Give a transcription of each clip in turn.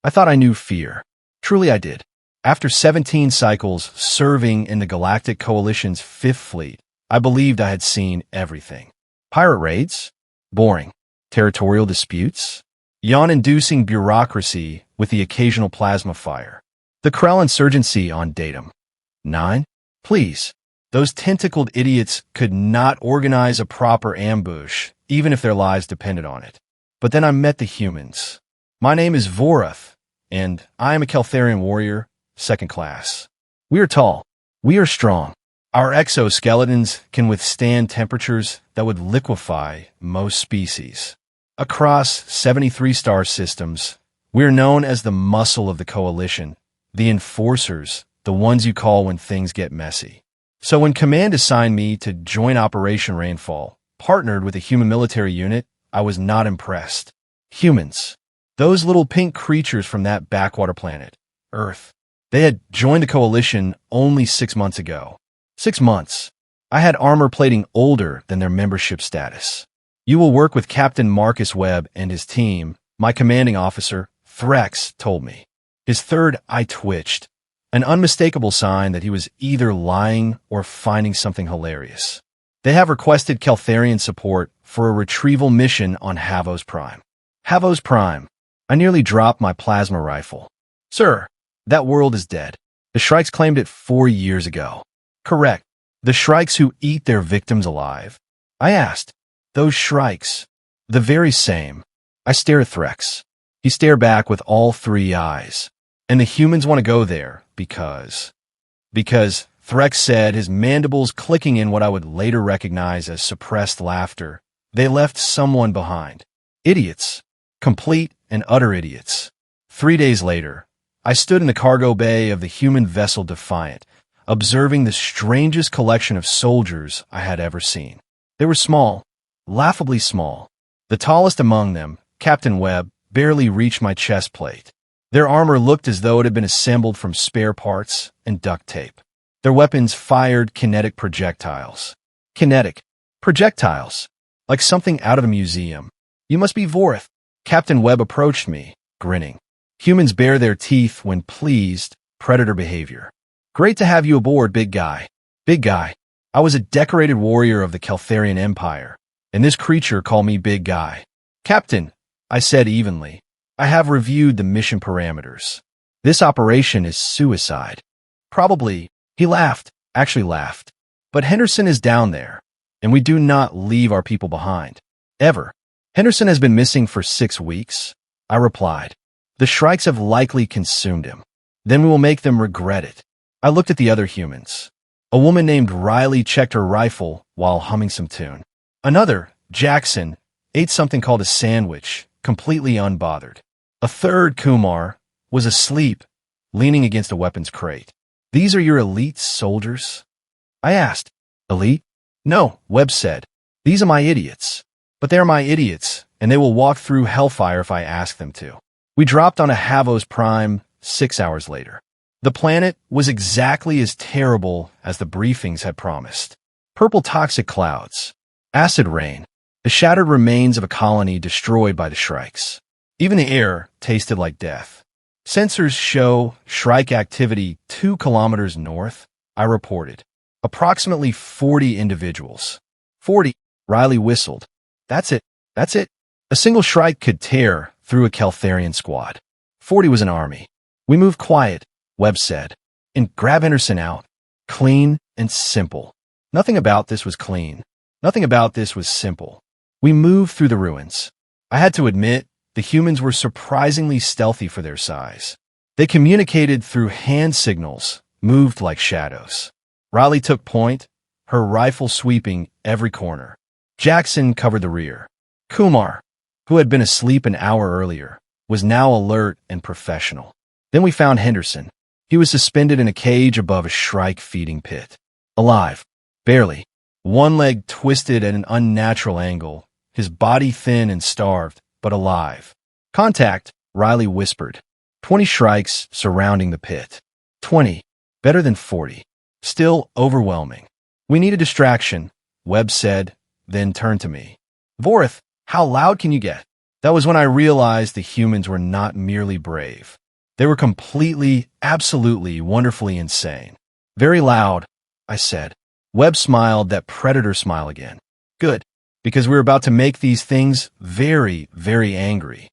I thought I knew fear. Truly I did. After 17 cycles serving in the Galactic Coalition's Fifth Fleet, I believed I had seen everything. Pirate raids? Boring. Territorial disputes? Yawn-inducing bureaucracy with the occasional plasma fire. The Krell insurgency on datum. 9? Please. Those tentacled idiots could not organize a proper ambush, even if their lives depended on it. But then I met the humans. My name is Vorath, and I am a Keltharian warrior, second class. We are tall. We are strong. Our exoskeletons can withstand temperatures that would liquefy most species. Across 73 star systems, we are known as the muscle of the coalition, the enforcers, the ones you call when things get messy. So when Command assigned me to join Operation Rainfall, partnered with a human military unit, I was not impressed. Humans. Those little pink creatures from that backwater planet, Earth. They had joined the coalition only 6 months ago. 6 months. I had armor plating older than their membership status. You will work with Captain Marcus Webb and his team, my commanding officer, Shrikes, told me. His third eye twitched, an unmistakable sign that he was either lying or finding something hilarious. They have requested Keltharian support for a retrieval mission on Havos Prime. Havos Prime. I nearly dropped my plasma rifle. Sir, that world is dead. The Shrikes claimed it 4 years ago. Correct. The Shrikes who eat their victims alive. I asked. Those Shrikes. The very same. I stare at Threx. He stared back with all 3 eyes. And the humans want to go there because Threx said, his mandibles clicking in what I would later recognize as suppressed laughter. They left someone behind. Idiots. Complete and utter idiots. 3 days later, I stood in the cargo bay of the human vessel Defiant, observing the strangest collection of soldiers I had ever seen. They were small, laughably small. The tallest among them, Captain Webb, barely reached my chest plate. Their armor looked as though it had been assembled from spare parts and duct tape. Their weapons fired kinetic projectiles. Kinetic projectiles. Like something out of a museum. You must be Vorath. Captain Webb approached me, grinning. Humans bare their teeth when pleased, predator behavior. Great to have you aboard, big guy. Big guy. I was a decorated warrior of the Keltharian Empire, and this creature called me big guy. Captain, I said evenly, I have reviewed the mission parameters. This operation is suicide. Probably. He laughed, actually laughed. But Henderson is down there, and we do not leave our people behind. Ever. Henderson has been missing for 6 weeks, I replied. The Shrikes have likely consumed him. Then we will make them regret it. I looked at the other humans. A woman named Riley checked her rifle while humming some tune. Another, Jackson, ate something called a sandwich, completely unbothered. A third, Kumar, was asleep, leaning against a weapons crate. These are your elite soldiers? I asked. Elite? No, Webb said. These are my idiots. But they're my idiots, and they will walk through hellfire if I ask them to. We dropped on a Havos Prime 6 hours later. The planet was exactly as terrible as the briefings had promised. Purple toxic clouds, acid rain, the shattered remains of a colony destroyed by the Shrikes. Even the air tasted like death. Sensors show Shrike activity 2 kilometers north, I reported. Approximately 40 individuals. 40, Riley whistled. That's it. That's it. A single Shrike could tear through a Keltharian squad. 40 was an army. We moved quiet, Webb said, and grab Henderson out. Clean and simple. Nothing about this was clean. Nothing about this was simple. We moved through the ruins. I had to admit, the humans were surprisingly stealthy for their size. They communicated through hand signals, moved like shadows. Riley took point, her rifle sweeping every corner. Jackson covered the rear. Kumar, who had been asleep an hour earlier, was now alert and professional. Then we found Henderson. He was suspended in a cage above a Shrike feeding pit. Alive. Barely. One leg twisted at an unnatural angle, his body thin and starved, but alive. Contact, Riley whispered. 20 Shrikes surrounding the pit. 20. Better than 40. Still overwhelming. We need a distraction, Webb said, then turned to me. Vorath, how loud can you get? That was when I realized the humans were not merely brave. They were completely, absolutely, wonderfully insane. Very loud, I said. Webb smiled that predator smile again. Good, because we were about to make these things very, very angry.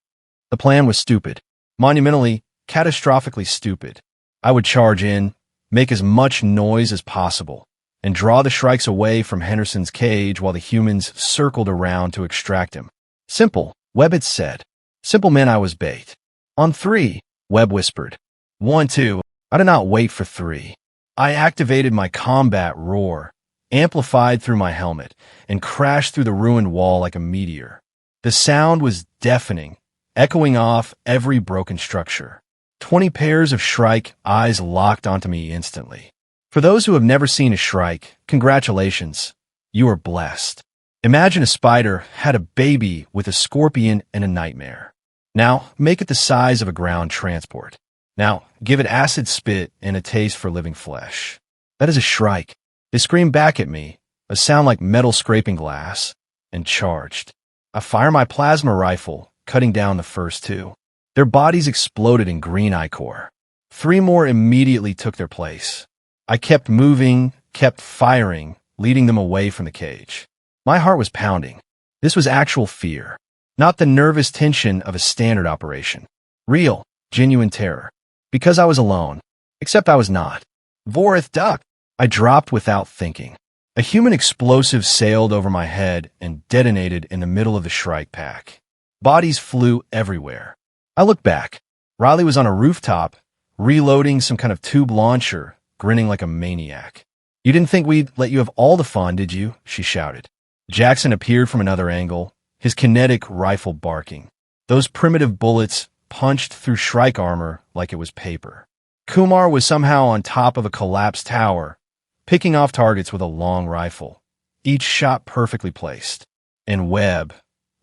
The plan was stupid. Monumentally, catastrophically stupid. I would charge in, make as much noise as possible, and draw the Shrikes away from Henderson's cage while the humans circled around to extract him. Simple, Webb had said. Simple meant I was bait. On 3, Webb whispered. 1, 2. I did not wait for 3. I activated my combat roar, amplified through my helmet, and crashed through the ruined wall like a meteor. The sound was deafening, echoing off every broken structure. 20 pairs of Shrike eyes locked onto me instantly. For those who have never seen a Shrike, congratulations. You are blessed. Imagine a spider had a baby with a scorpion and a nightmare. Now, make it the size of a ground transport. Now, give it acid spit and a taste for living flesh. That is a Shrike. They screamed back at me, a sound like metal scraping glass, and charged. I fire my plasma rifle, cutting down the first 2. Their bodies exploded in green ichor. 3 more immediately took their place. I kept moving, kept firing, leading them away from the cage. My heart was pounding. This was actual fear, not the nervous tension of a standard operation. Real, genuine terror. Because I was alone. Except I was not. Vorath, duck! I dropped without thinking. A human explosive sailed over my head and detonated in the middle of the Shrike pack. Bodies flew everywhere. I looked back. Riley was on a rooftop, reloading some kind of tube launcher, grinning like a maniac. You didn't think we'd let you have all the fun, did you? She shouted. Jackson appeared from another angle, his kinetic rifle barking. Those primitive bullets punched through Shrike armor like it was paper. Kumar was somehow on top of a collapsed tower, picking off targets with a long rifle, each shot perfectly placed. And Webb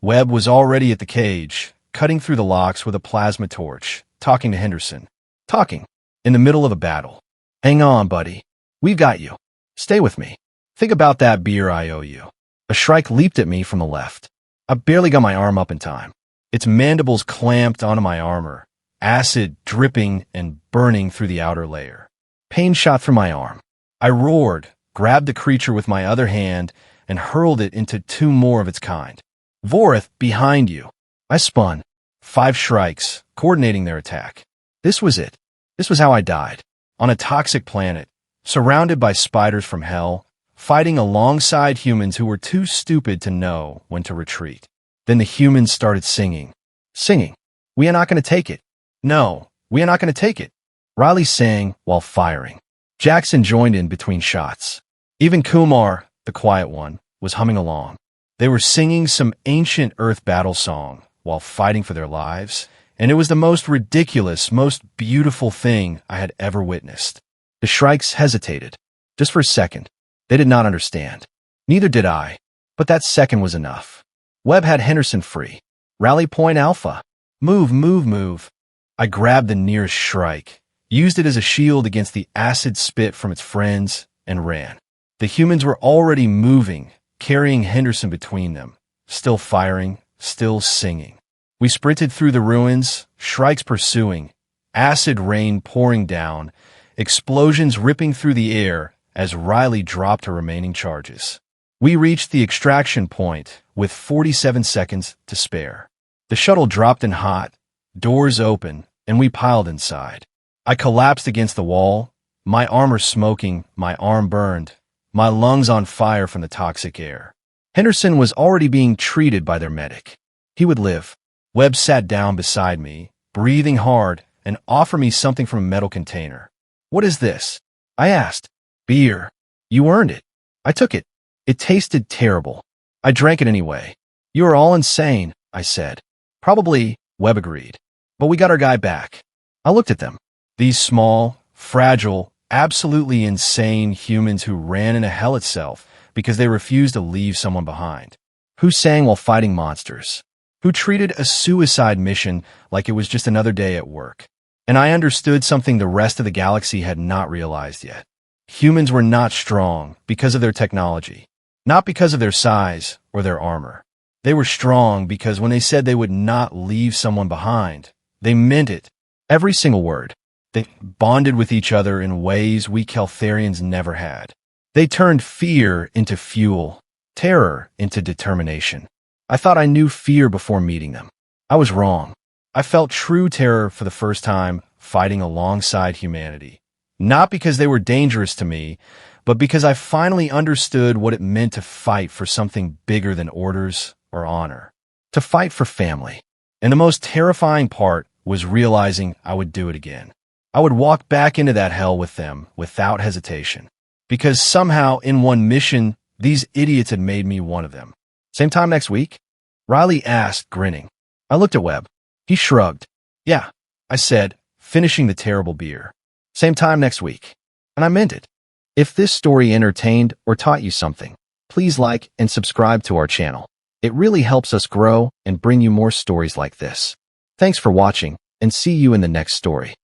was already at the cage, cutting through the locks with a plasma torch, talking to Henderson. Talking. In the middle of a battle. Hang on, buddy. We've got you. Stay with me. Think about that beer I owe you. A Shrike leaped at me from the left. I barely got my arm up in time. Its mandibles clamped onto my armor, acid dripping and burning through the outer layer. Pain shot through my arm. I roared, grabbed the creature with my other hand, and hurled it into 2 more of its kind. Vorath, behind you. I spun. 5 Shrikes, coordinating their attack. This was it. This was how I died. On a toxic planet, surrounded by spiders from hell, fighting alongside humans who were too stupid to know when to retreat. Then the humans started singing. Singing. We are not going to take it. No, we are not going to take it. Riley sang while firing. Jackson joined in between shots. Even Kumar, the quiet one, was humming along. They were singing some ancient Earth battle song while fighting for their lives, and it was the most ridiculous, most beautiful thing I had ever witnessed. The Shrikes hesitated. Just for a second. They did not understand. Neither did I, but that second was enough. Webb had Henderson free. Rally point alpha. Move, move, move. I grabbed the nearest Shrike, used it as a shield against the acid spit from its friends, and ran. The humans were already moving, carrying Henderson between them, still firing, still singing. We sprinted through the ruins, Shrikes pursuing, acid rain pouring down, explosions ripping through the air as Riley dropped her remaining charges. We reached the extraction point with 47 seconds to spare. The shuttle dropped in hot, doors open, and we piled inside. I collapsed against the wall, my armor smoking, my arm burned, my lungs on fire from the toxic air. Henderson was already being treated by their medic. He would live. Webb sat down beside me, breathing hard, and offered me something from a metal container. What is this? I asked. Beer. You earned it. I took it. It tasted terrible. I drank it anyway. You are all insane, I said. Probably, Webb agreed. But we got our guy back. I looked at them. These small, fragile, absolutely insane humans who ran into hell itself because they refused to leave someone behind. Who sang while fighting monsters. Who treated a suicide mission like it was just another day at work. And I understood something the rest of the galaxy had not realized yet. Humans were not strong because of their technology, not because of their size or their armor. They were strong because when they said they would not leave someone behind, they meant it. Every single word. They bonded with each other in ways we Keltharians never had. They turned fear into fuel, terror into determination. I thought I knew fear before meeting them. I was wrong. I felt true terror for the first time fighting alongside humanity. Not because they were dangerous to me, but because I finally understood what it meant to fight for something bigger than orders or honor. To fight for family. And the most terrifying part was realizing I would do it again. I would walk back into that hell with them without hesitation. Because somehow in one mission, these idiots had made me one of them. Same time next week? Riley asked, grinning. I looked at Webb. He shrugged. Yeah, I said, finishing the terrible beer. Same time next week. And I meant it. If this story entertained or taught you something, please like and subscribe to our channel. It really helps us grow and bring you more stories like this. Thanks for watching, and see you in the next story.